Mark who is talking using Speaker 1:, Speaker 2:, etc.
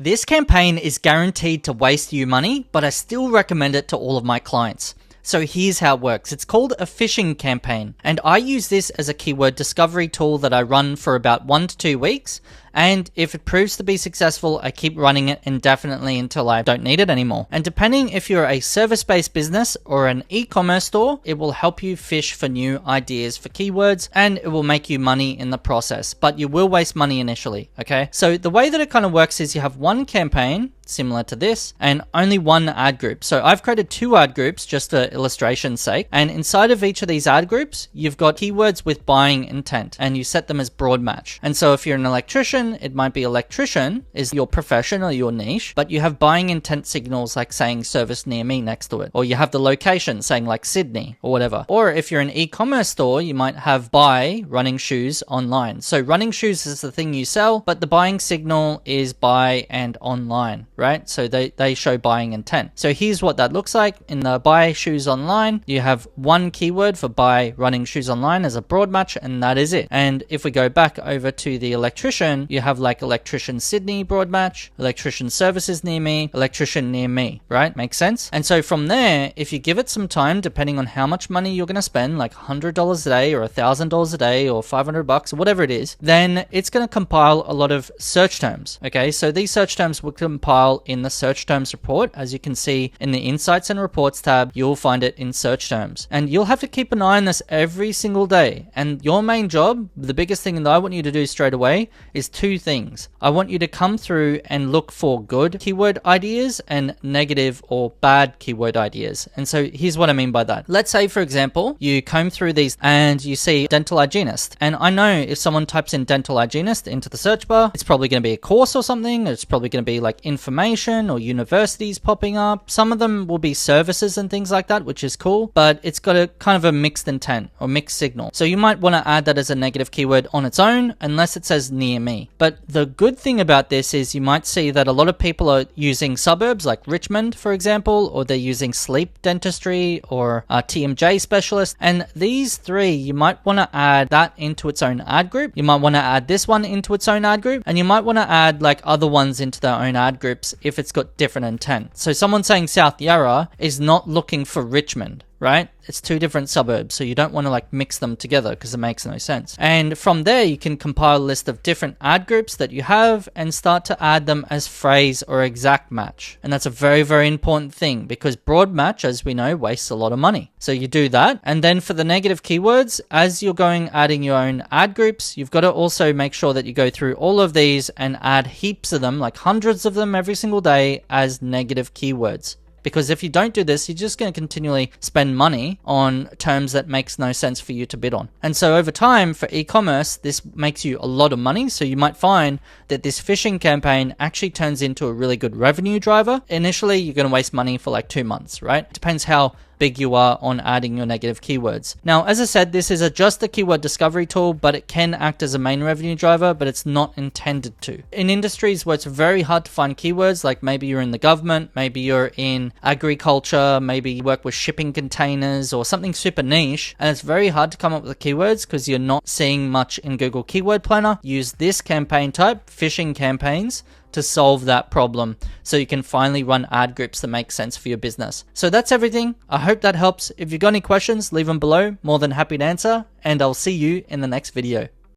Speaker 1: This campaign is guaranteed to waste you money, but I still recommend it to all of my clients. So here's how it works. It's called a phishing campaign, and I use this as a keyword discovery tool that I run for about 1 to 2 weeks. And if it proves to be successful, I keep running it indefinitely until I don't need it anymore. And depending if you're a service-based business or an e-commerce store, it will help you fish for new ideas for keywords, and it will make you money in the process, but you will waste money initially, okay? So the way that it kind of works is you have one campaign similar to this and only one ad group. So I've created 2 ad groups just for illustration's sake. And inside of each of these ad groups, you've got keywords with buying intent and you set them as broad match. And so if you're an electrician, it might be electrician is your profession or your niche, but you have buying intent signals like saying service near me next to it. Or you have the location saying like Sydney or whatever. Or if you're an e-commerce store, you might have buy running shoes online. So running shoes is the thing you sell, but the buying signal is buy and online, right? So they show buying intent. So here's what that looks like. In the buy shoes online, you have one keyword for buy running shoes online as a broad match, and that is it. And if we go back over to the electrician, you have like electrician Sydney broad match, electrician services near me, electrician near me, right? Makes sense? And so from there, if you give it some time, depending on how much money you're going to spend, like $100 a day or $1,000 a day or $500 or whatever it is, then it's going to compile a lot of search terms. Okay, so these search terms will compile in the search terms report. As you can see in the insights and reports tab, you'll find it in search terms, and you'll have to keep an eye on this every single day. And your main job, the biggest thing that I want you to do straight away, is 2 things. I want you to come through and look for good keyword ideas and negative or bad keyword ideas. And so here's what I mean by that. Let's say, for example, you comb through these and you see dental hygienist. And I know if someone types in dental hygienist into the search bar, it's probably going to be a course or something. It's probably going to be like information or universities popping up. Some of them will be services and things like that, which is cool, but it's got a kind of a mixed intent or mixed signal. So you might want to add that as a negative keyword on its own, unless it says near me. But the good thing about this is you might see that a lot of people are using suburbs like Richmond, for example, or they're using sleep dentistry or TMJ specialist. And these 3, you might want to add that into its own ad group. You might want to add this one into its own ad group, and you might want to add like other ones into their own ad groups if it's got different intent. So someone saying South Yarra is not looking for Richmond, right? It's 2 different suburbs, so you don't want to like mix them together because it makes no sense. And from there, you can compile a list of different ad groups that you have and start to add them as phrase or exact match. And that's a very, very important thing because broad match, as we know, wastes a lot of money. So you do that. And then for the negative keywords, as you're going adding your own ad groups, you've got to also make sure that you go through all of these and add heaps of them, like hundreds of them every single day as negative keywords. Because if you don't do this, you're just going to continually spend money on terms that makes no sense for you to bid on. And so over time for e-commerce, this makes you a lot of money. So you might find that this phishing campaign actually turns into a really good revenue driver. Initially, you're going to waste money for like 2 months, right? It depends how big you are on adding your negative keywords. Now, as I said, this is just a keyword discovery tool, but it can act as a main revenue driver, but it's not intended to. In industries where it's very hard to find keywords, like maybe you're in the government, maybe you're in agriculture, maybe you work with shipping containers or something super niche, and it's very hard to come up with the keywords because you're not seeing much in Google Keyword Planner, use this campaign type, phishing campaigns, to solve that problem so you can finally run ad groups that make sense for your business. So that's everything. I hope that helps. If you've got any questions, leave them below. More than happy to answer, and I'll see you in the next video.